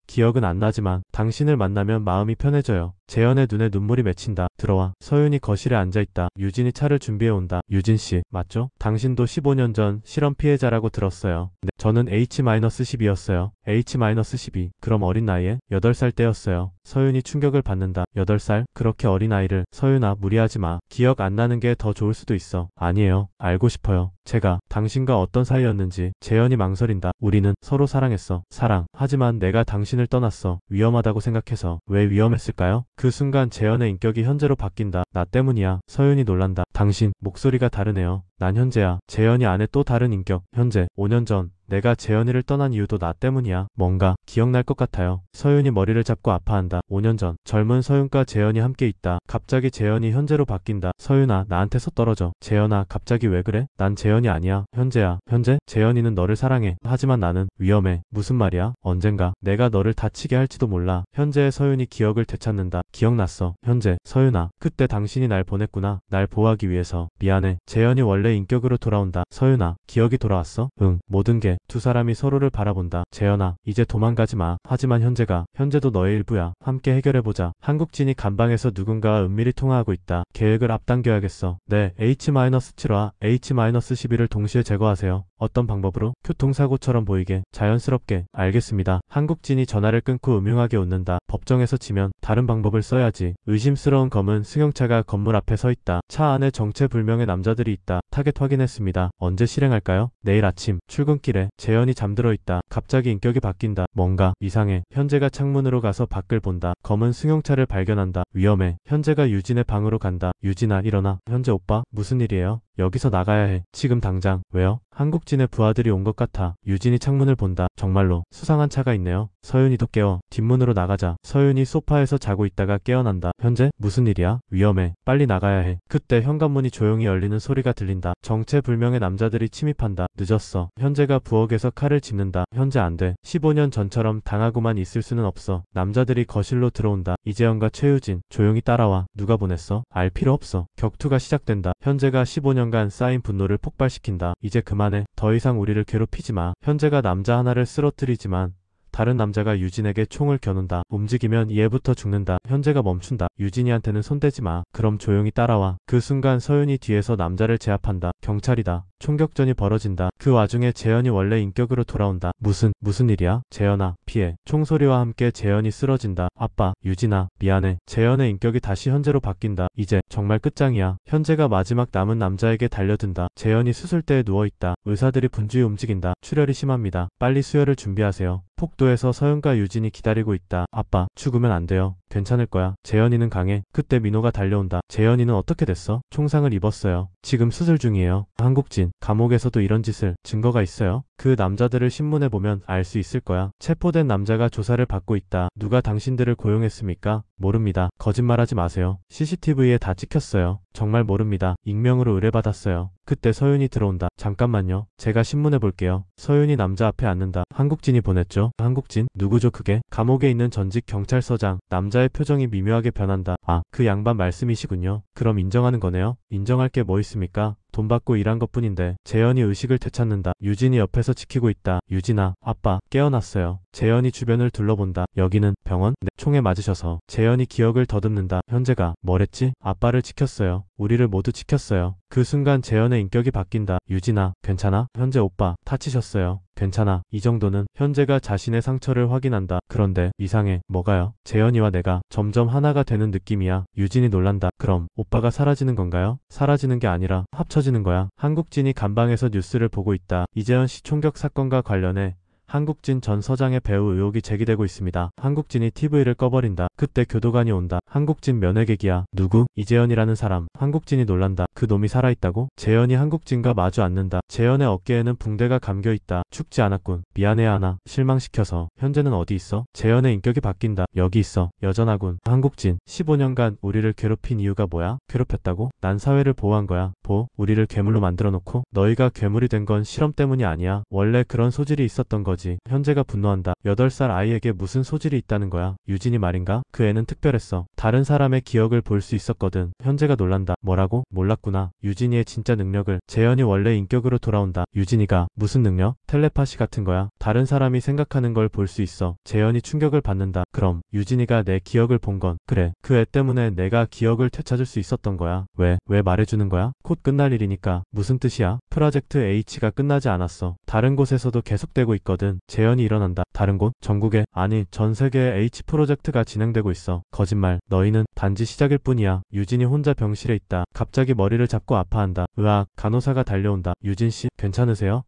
기억은 안 나지만 당신을 만나면 마음이 편해져요. 재현의 눈에 눈물이 맺힌다. 들어와. 서윤이 거실에 앉아있다. 유진이 차를 준비해온다. 유진씨, 맞죠? 당신도 15년 전 실험 피해자라고 들었어요. 네, 저는 H-12였어요. H-12. 그럼 어린 나이에? 8살 때였어요. 서윤이 충격을 받는다. 8살? 그렇게 어린 아이를. 서윤아, 무리하지 마. 기억 안 나는 게 더 좋을 수도 있어. 아니에요. 알고 싶어요. 제가 당신과 어떤 사이였는지. 재현이 망설인다. 우리는 서로 사랑했어. 사랑. 하지만 내가 당신을 떠났어. 위험하다고 생각해서. 왜 위험했을까요? 그 순간 재현의 인격이 현재로 바뀐다. 나 때문이야. 서윤이 놀란다. 당신, 목소리가 다르네요. 난 현재야. 재현이 안에 또 다른 인격. 현재, 5년 전. 내가 재현이를 떠난 이유도 나 때문이야. 뭔가 기억날 것 같아요. 서윤이 머리를 잡고 아파한다. 5년 전 젊은 서윤과 재현이 함께 있다. 갑자기 재현이 현재로 바뀐다. 서윤아, 나한테서 떨어져. 재현아, 갑자기 왜 그래? 난 재현이 아니야. 현재야. 현재? 재현이는 너를 사랑해. 하지만 나는 위험해. 무슨 말이야? 언젠가 내가 너를 다치게 할지도 몰라. 현재의 서윤이 기억을 되찾는다. 기억났어. 현재. 서윤아, 그때 당신이 날 보냈구나. 날 보호하기 위해서. 미안해. 재현이 원래 인격으로 돌아온다. 서윤아, 기억이 돌아왔어? 응. 모든 게. 두 사람이 서로를 바라본다. 재현아, 이제 도망가지 마. 하지만 현재도 너의 일부야. 함께 해결해보자. 한국진이 간방에서 누군가와 은밀히 통화하고 있다. 계획을 앞당겨야겠어. 네, H-7와 H-12를 동시에 제거하세요. 어떤 방법으로? 교통사고처럼 보이게. 자연스럽게. 알겠습니다. 한국진이 전화를 끊고 음흉하게 웃는다. 법정에서 지면 다른 방법을 써야지. 의심스러운 검은 승용차가 건물 앞에 서 있다. 차 안에 정체불명의 남자들이 있다. 타겟 확인했습니다. 언제 실행할까요? 내일 아침. 출근길에 재현이 잠들어 있다. 갑자기 인격이 바뀐다. 뭔가 이상해. 현재가 창문으로 가서 밖을 본다. 검은 승용차를 발견한다. 위험해. 현재가 유진의 방으로 간다. 유진아, 일어나. 현재 오빠, 무슨 일이에요? 여기서 나가야 해. 지금 당장. 왜요? 한국진의 부하들이 온 것 같아. 유진이 창문을 본다. 정말로 수상한 차가 있네요. 서윤이도 깨워. 뒷문으로 나가자. 서윤이 소파에서 자고 있다가 깨어난다. 현재? 무슨 일이야? 위험해. 빨리 나가야 해. 그때 현관문이 조용히 열리는 소리가 들린다. 정체불명의 남자들이 침입한다. 늦었어. 현재가 부엌에서 칼을 짚는다. 현재 안 돼. 15년 전처럼 당하고만 있을 수는 없어. 남자들이 거실로 들어온다. 이재현과 최유진. 조용히 따라와. 누가 보냈어? 알 필요 없어. 격투가 시작된다. 현재가 15년간 쌓인 분노를 폭발시킨다. 이제 그만해. 더 이상 우리를 괴롭히지 마. 현재가 남자 하나를 쓰러뜨리지만 다른 남자가 유진에게 총을 겨눈다. 움직이면 얘부터 죽는다. 현재가 멈춘다. 유진이한테는 손대지 마. 그럼 조용히 따라와. 그 순간 서윤이 뒤에서 남자를 제압한다. 경찰이다. 총격전이 벌어진다. 그 와중에 재현이 원래 인격으로 돌아온다. 무슨 일이야? 재현아, 피해. 총소리와 함께 재현이 쓰러진다. 아빠, 유진아, 미안해. 재현의 인격이 다시 현재로 바뀐다. 이제 정말 끝장이야. 현재가 마지막 남은 남자에게 달려든다. 재현이 수술대에 누워있다. 의사들이 분주히 움직인다. 출혈이 심합니다. 빨리 수혈을 준비하세요. 폭도에서 서윤과 유진이 기다리고 있다. 아빠, 죽으면 안 돼요. 괜찮을 거야. 재현이는 강해. 그때 민호가 달려온다. 재현이는 어떻게 됐어? 총상을 입었어요. 지금 수술 중이에요. 한국진, 감옥에서도 이런 짓을. 증거가 있어요? 그 남자들을 신문에 보면 알 수 있을 거야. 체포된 남자가 조사를 받고 있다. 누가 당신들을 고용했습니까? 모릅니다. 거짓말하지 마세요. CCTV에 다 찍혔어요. 정말 모릅니다. 익명으로 의뢰받았어요. 그때 서윤이 들어온다. 잠깐만요. 제가 신문해 볼게요. 서윤이 남자 앞에 앉는다. 한국진이 보냈죠? 한국진? 누구죠 그게? 감옥에 있는 전직 경찰서장. 남자의 표정이 미묘하게 변한다. 아, 그 양반 말씀이시군요. 그럼 인정하는 거네요? 인정할 게 뭐 있습니까? 돈 받고 일한 것뿐인데. 재현이 의식을 되찾는다. 유진이 옆에서 지키고 있다. 유진아, 아빠, 깨어났어요. 재현이 주변을 둘러본다. 여기는 병원? 네, 총에 맞으셔서. 재현이 기억을 더듬는다. 현재가 뭐랬지? 아빠를 지켰어요. 우리를 모두 지켰어요. 그 순간 재현의 인격이 바뀐다. 유진아, 괜찮아? 현재 오빠, 다치셨어요. 괜찮아. 이 정도는. 현재가 자신의 상처를 확인한다. 그런데 이상해. 뭐가요? 재현이와 내가 점점 하나가 되는 느낌이야. 유진이 놀란다. 그럼 오빠가 사라지는 건가요? 사라지는 게 아니라 합쳐지는 거야. 한국진이 간방에서 뉴스를 보고 있다. 이재현 씨 총격 사건과 관련해 한국진 전 서장의 배후 의혹이 제기되고 있습니다. 한국진이 TV를 꺼버린다. 그때 교도관이 온다. 한국진 면회객이야. 누구? 이재현이라는 사람. 한국진이 놀란다. 그 놈이 살아있다고? 재현이 한국진과 마주 앉는다. 재현의 어깨에는 붕대가 감겨있다. 죽지 않았군. 미안해 하나. 실망시켜서. 현재는 어디 있어? 재현의 인격이 바뀐다. 여기 있어. 여전하군. 한국진. 15년간 우리를 괴롭힌 이유가 뭐야? 괴롭혔다고? 난 사회를 보호한 거야. 우리를 괴물로 만들어놓고? 너희가 괴물이 된 건 실험 때문이 아니야. 원래 그런 소질이 있었던 거지. 현재가 분노한다. 8살 아이에게 무슨 소질이 있다는 거야? 유진이 말인가? 그 애는 특별했어. 다른 사람의 기억을 볼 수 있었거든. 현재가 놀란다. 뭐라고? 몰랐구나. 유진이의 진짜 능력을. 재현이 원래 인격으로 돌아온다. 유진이가 무슨 능력? 텔레파시 같은 거야. 다른 사람이 생각하는 걸 볼 수 있어. 재현이 충격을 받는다. 그럼 유진이가 내 기억을 본 건 그래. 그 애 때문에 내가 기억을 되찾을 수 있었던 거야. 왜 말해주는 거야? 곧 끝날 일이니까. 무슨 뜻이야? 프로젝트 H가 끝나지 않았어. 다른 곳에서도 계속되고 있거든. 재현이 일어난다. 다른 곳? 전국에? 아니, 전 세계에 H 프로젝트가 진행되고 있어. 거짓말. 너희는 단지 시작일 뿐이야. 유진이 혼자 병실에 있다. 갑자기 머리를 잡고 아파한다. 으악. 간호사가 달려온다. 유진씨, 괜찮으세요?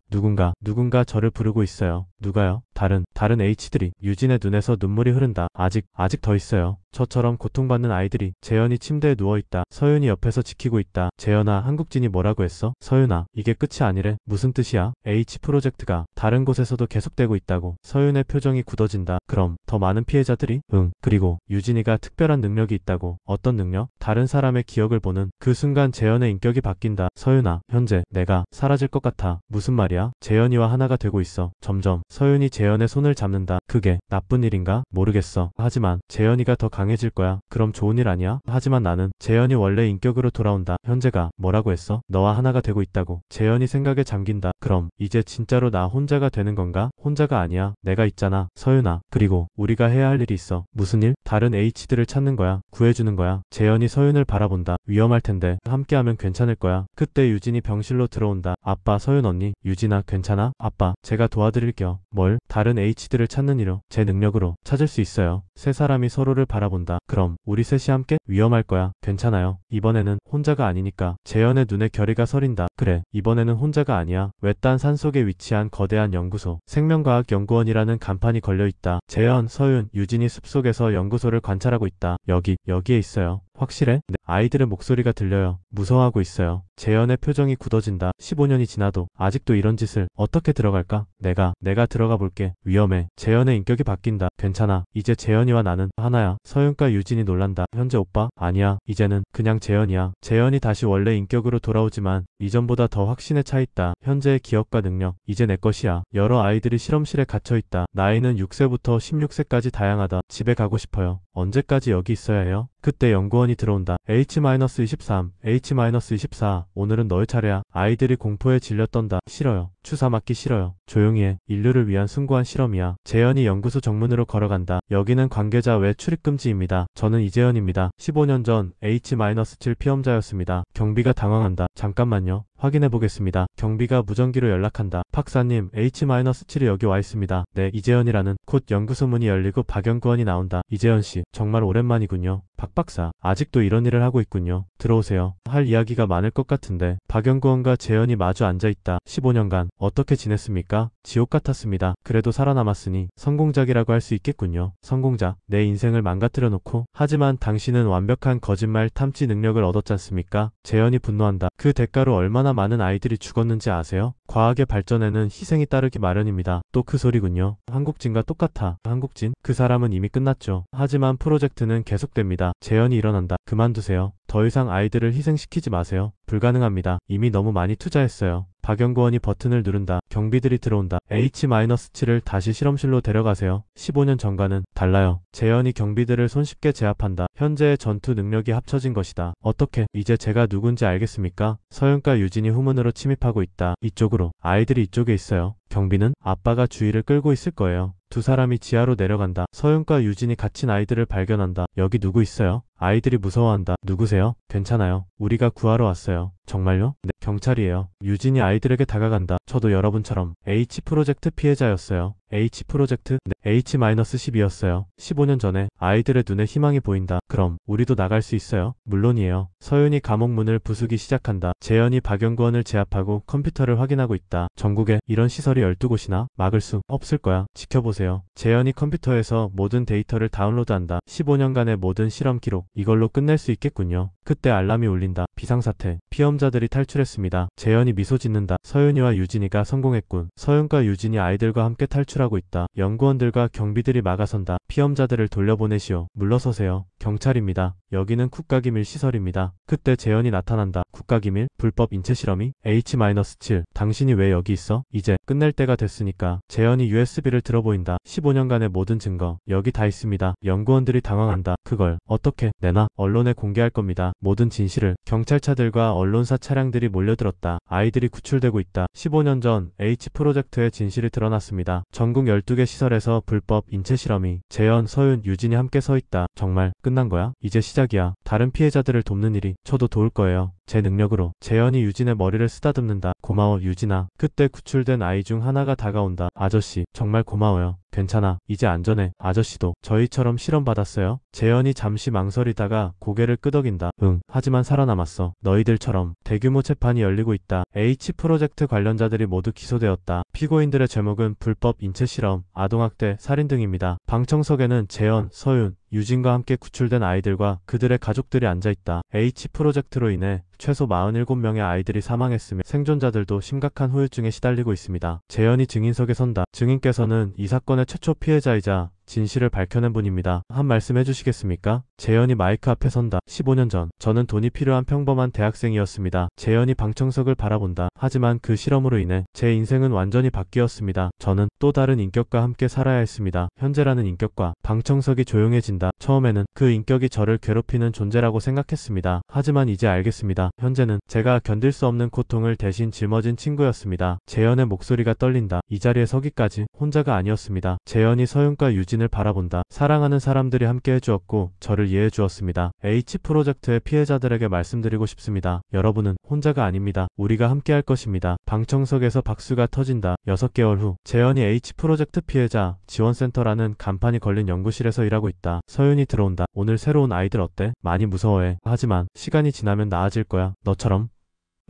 누군가 저를 부르고 있어요. 누가요? 다른 H들이. 유진의 눈에서 눈물이 흐른다. 아직 더 있어요. 저처럼 고통받는 아이들이. 재현이 침대에 누워있다. 서윤이 옆에서 지키고 있다. 재현아, 한국진이 뭐라고 했어? 서윤아, 이게 끝이 아니래. 무슨 뜻이야? H 프로젝트가 다른 곳에서도 계속되고 있다고. 서윤의 표정이 굳어진다. 그럼 더 많은 피해자들이? 응. 그리고 유진이가 특별한 능력이 있다고. 어떤 능력? 다른 사람의 기억을 보는. 그 순간 재현의 인격이 바뀐다. 서윤아, 현재 내가 사라질 것 같아. 무슨 말이야? 재현이와 하나가 되고 있어. 점점. 서윤이 재현의 손을 잡는다. 그게 나쁜 일인가? 모르겠어. 하지만 재현이가 더 강해질 거야. 그럼 좋은 일 아니야? 하지만 나는. 재현이 원래 인격으로 돌아온다. 현재가 뭐라고 했어? 너와 하나가 되고 있다고. 재현이 생각에 잠긴다. 그럼 이제 진짜로 나 혼자가 되는 건가? 혼자가 아니야. 내가 있잖아, 서윤아. 그리고 우리가 해야 할 일이 있어. 무슨 일? 다른 H들을 찾는 거야. 구해주는 거야. 재현이 서윤을 바라본다. 위험할 텐데 함께하면 괜찮을 거야. 그때 유진이 병실로 들어온다. 아빠, 서윤 언니. 유진아, 괜찮아? 아빠, 제가 도와드릴게요. 뭘? 다른 H들을 찾는 이로 제 능력으로 찾을 수 있어요. 세 사람이 서로를 바라본다. 그럼 우리 셋이 함께? 위험할 거야. 괜찮아요. 이번에는 혼자가 아니니까. 재현의 눈에 결의가 서린다. 그래, 이번에는 혼자가 아니야. 외딴 산속에 위치한 거대한 연구소, 생명과학연구원이라는 간판이 걸려있다. 재현, 서윤, 유진이 숲속에서 연구소를 관찰하고 있다. 여기에 있어요. 확실해? 네. 아이들의 목소리가 들려요. 무서워하고 있어요. 재현의 표정이 굳어진다. 15년이 지나도 아직도 이런 짓을. 어떻게 들어갈까? 내가 들어가 볼게. 위험해. 재현의 인격이 바뀐다. 괜찮아. 이제 재현이와 나는 하나야. 서윤과 유진이 놀란다. 현재 오빠? 아니야. 이제는 그냥 재현이야. 재현이 다시 원래 인격으로 돌아오지만 이전보다 더 확신에 차 있다. 현재의 기억과 능력, 이제 내 것이야. 여러 아이들이 실험실에 gat혀 있다. 나이는 6세부터 16세까지 다양하다. 집에 가고 싶어요. 언제까지 여기 있어야 해요? 그때 연구원이 들어온다. H-23, H-24, 오늘은 너의 차례야. 아이들이 공포에 질려 떤다. 싫어요. 주사 맞기 싫어요. 조용히 해. 인류를 위한 숭고한 실험이야. 재현이 연구소 정문으로 걸어간다. 여기는 관계자 외 출입 금지입니다. 저는 이재현입니다. 15년 전 H-7 피험자였습니다. 경비가 당황한다. 잠깐만요. 확인해보겠습니다. 경비가 무전기로 연락한다. 박사님, H-7이 여기 와 있습니다. 네, 이재현이라는. 곧 연구소 문이 열리고 박 연구원이 나온다. 이재현씨, 정말 오랜만이군요. 박 박사, 아직도 이런 일을 하고 있군요. 들어오세요. 할 이야기가 많을 것 같은데. 박 연구원과 재현이 마주 앉아있다. 15년간 어떻게 지냈습니까? 지옥 같았습니다. 그래도 살아남았으니 성공작이라고 할 수 있겠군요. 성공작, 내 인생을 망가뜨려 놓고. 하지만 당신은 완벽한 거짓말 탐지 능력을 얻었잖습니까? 재현이 분노한다. 그 대가로 얼마나 많은 아이들이 죽었는지 아세요? 과학의 발전에는 희생이 따르기 마련입니다. 또 그 소리군요. 한국진과 똑같아. 한국진? 그 사람은 이미 끝났죠. 하지만 프로젝트는 계속됩니다. 재현이 일어난다. 그만두세요. 더 이상 아이들을 희생시키지 마세요. 불가능합니다. 이미 너무 많이 투자했어요. 박연구원이 버튼을 누른다. 경비들이 들어온다. H-7을 다시 실험실로 데려가세요. 15년 전과는 달라요. 재현이 경비들을 손쉽게 제압한다. 현재의 전투 능력이 합쳐진 것이다. 어떻게? 이제 제가 누군지 알겠습니까? 서윤과 유진이 후문으로 침입하고 있다. 이쪽으로. 아이들이 이쪽에 있어요. 경비는? 아빠가 주의를 끌고 있을 거예요. 두 사람이 지하로 내려간다. 서윤과 유진이 갇힌 아이들을 발견한다. 여기 누구 있어요? 아이들이 무서워한다. 누구세요? 괜찮아요. 우리가 구하러 왔어요. 정말요? 네, 경찰이에요. 유진이 아이들에게 다가간다. 저도 여러분처럼 H 프로젝트 피해자였어요. H 프로젝트? 네, H-12였어요. 15년 전에. 아이들의 눈에 희망이 보인다. 그럼 우리도 나갈 수 있어요? 물론이에요. 서윤이 감옥 문을 부수기 시작한다. 재현이 박연구원을 제압하고 컴퓨터를 확인하고 있다. 전국에 이런 시설이 12곳이나? 막을 수 없을 거야. 지켜보세요. 재현이 컴퓨터에서 모든 데이터를 다운로드한다. 15년간의 모든 실험 기록. 이걸로 끝낼 수 있겠군요. 그때 알람이 울린다. 비상사태. 피험자들이 탈출했습니다. 재현이 미소 짓는다. 서윤이와 유진이가 성공했군. 서윤과 유진이 아이들과 함께 탈출하고 있다. 연구원들과 경비들이 막아선다. 피험자들을 돌려보내시오. 물러서세요. 경찰입니다. 여기는 국가기밀 시설입니다. 그때 재현이 나타난다. 국가기밀? 불법 인체 실험이? H-7. 당신이 왜 여기 있어? 이제 끝낼 때가 됐으니까. 재현이 USB를 들어보인다. 15년간의 모든 증거. 여기 다 있습니다. 연구원들이 당황한다. 그걸 어떻게 내놔? 언론에 공개할 겁니다. 모든 진실을. 경찰차들과 언론사 차량들이 몰려들었다. 아이들이 구출되고 있다. 15년 전 H 프로젝트의 진실이 드러났습니다. 전국 12개 시설에서 불법 인체 실험이. 재현, 서윤, 유진이 함께 서 있다. 정말 끝난 거야? 이제 시작이야. 다른 피해자들을 돕는 일이. 저도 도울 거예요. 제 능력으로. 재현이 유진의 머리를 쓰다듬는다. 고마워, 유진아. 그때 구출된 아이 중 하나가 다가온다. 아저씨, 정말 고마워요. 괜찮아. 이제 안전해. 아저씨도 저희처럼 실험 받았어요? 재현이 잠시 망설이다가 고개를 끄덕인다. 응. 하지만 살아남았어. 너희들처럼. 대규모 재판이 열리고 있다. H 프로젝트 관련자들이 모두 기소되었다. 피고인들의 제목은 불법 인체 실험, 아동학대, 살인 등입니다. 방청석에는 재현, 서윤, 유진과 함께 구출된 아이들과 그들의 가족들이 앉아있다. H 프로젝트로 인해 최소 47명의 아이들이 사망했으며 생존자들도 심각한 후유증에 시달리고 있습니다. 재현이 증인석에 선다. 증인께서는 이 사건의 최초 피해자이자 진실을 밝혀낸 분입니다. 한 말씀 해주시겠습니까? 재현이 마이크 앞에 선다. 15년 전 저는 돈이 필요한 평범한 대학생이었습니다. 재현이 방청석을 바라본다. 하지만 그 실험으로 인해 제 인생은 완전히 바뀌었습니다. 저는 또 다른 인격과 함께 살아야 했습니다. 현재라는 인격과. 방청석이 조용해진다. 처음에는 그 인격이 저를 괴롭히는 존재라고 생각했습니다. 하지만 이제 알겠습니다. 현재는 제가 견딜 수 없는 고통을 대신 짊어진 친구였습니다. 재현의 목소리가 떨린다. 이 자리에 서기까지 혼자가 아니었습니다. 재현이 서윤과 유진을 바라본다. 사랑하는 사람들이 함께 해주었고 저를 이해해 주었습니다. H 프로젝트의 피해자들에게 말씀드리고 싶습니다. 여러분은 혼자가 아닙니다. 우리가 함께 할 것입니다. 방청석에서 박수가 터진다. 6개월 후 재현이 H 프로젝트 피해자 지원센터라는 간판이 걸린 연구실에서 일하고 있다. 서윤이 들어온다. 오늘 새로운 아이들 어때? 많이 무서워해. 하지만 시간이 지나면 나아질 거야. 너처럼.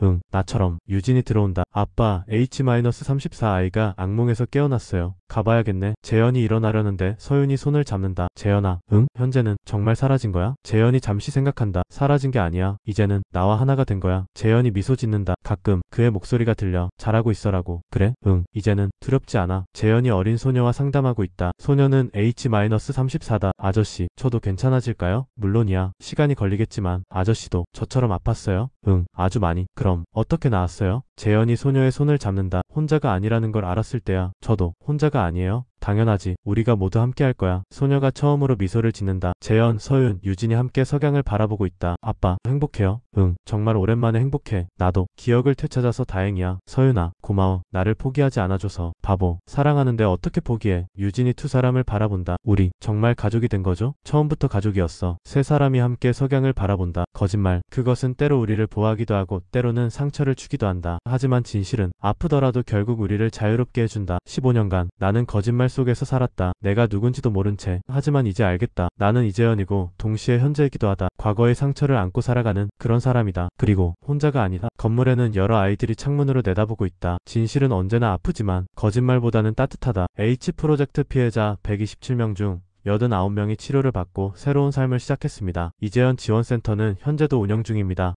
응, 나처럼. 유진이 들어온다. 아빠, H-34I가 악몽에서 깨어났어요. 가봐야겠네. 재현이 일어나려는데 서윤이 손을 잡는다. 재현아, 응? 현재는 정말 사라진 거야? 재현이 잠시 생각한다. 사라진 게 아니야. 이제는 나와 하나가 된 거야. 재현이 미소 짓는다. 가끔 그의 목소리가 들려. 잘하고 있어라고. 그래? 응. 이제는 두렵지 않아. 재현이 어린 소녀와 상담하고 있다. 소녀는 H-34다. 아저씨, 저도 괜찮아질까요? 물론이야. 시간이 걸리겠지만 아저씨도 저처럼 아팠어요? 응, 아주 많이. 그럼 어떻게 나았어요? 재현이 소녀의 손을 잡는다. 혼자가 아니라는 걸 알았을 때야. 저도 혼자가 아니에요. 당연하지. 우리가 모두 함께 할 거야. 소녀가 처음으로 미소를 짓는다. 재현, 서윤, 유진이 함께 석양을 바라보고 있다. 아빠, 행복해요? 응, 정말 오랜만에 행복해. 나도. 기억을 되찾아서 다행이야. 서윤아, 고마워. 나를 포기하지 않아줘서. 바보. 사랑하는데 어떻게 포기해. 유진이 두 사람을 바라본다. 우리 정말 가족이 된 거죠? 처음부터 가족이었어. 세 사람이 함께 석양을 바라본다. 거짓말. 그것은 때로 우리를 보호하기도 하고 때로는 상처를 주기도 한다. 하지만 진실은 아프더라도 결국 우리를 자유롭게 해준다. 15년간 나는 거짓말 속에서 살았다. 내가 누군지도 모른 채. 하지만 이제 알겠다. 나는 이재현이고 동시에 현재이기도 하다. 과거의 상처를 안고 살아가는 그런 사람이다. 그리고 혼자가 아니다. 건물에는 여러 아이들이 창문으로 내다보고 있다. 진실은 언제나 아프지만 거짓말보다는 따뜻하다. H 프로젝트 피해자 127명 중 89명이 치료를 받고 새로운 삶을 시작했습니다. 이재현 지원센터는 현재도 운영 중입니다.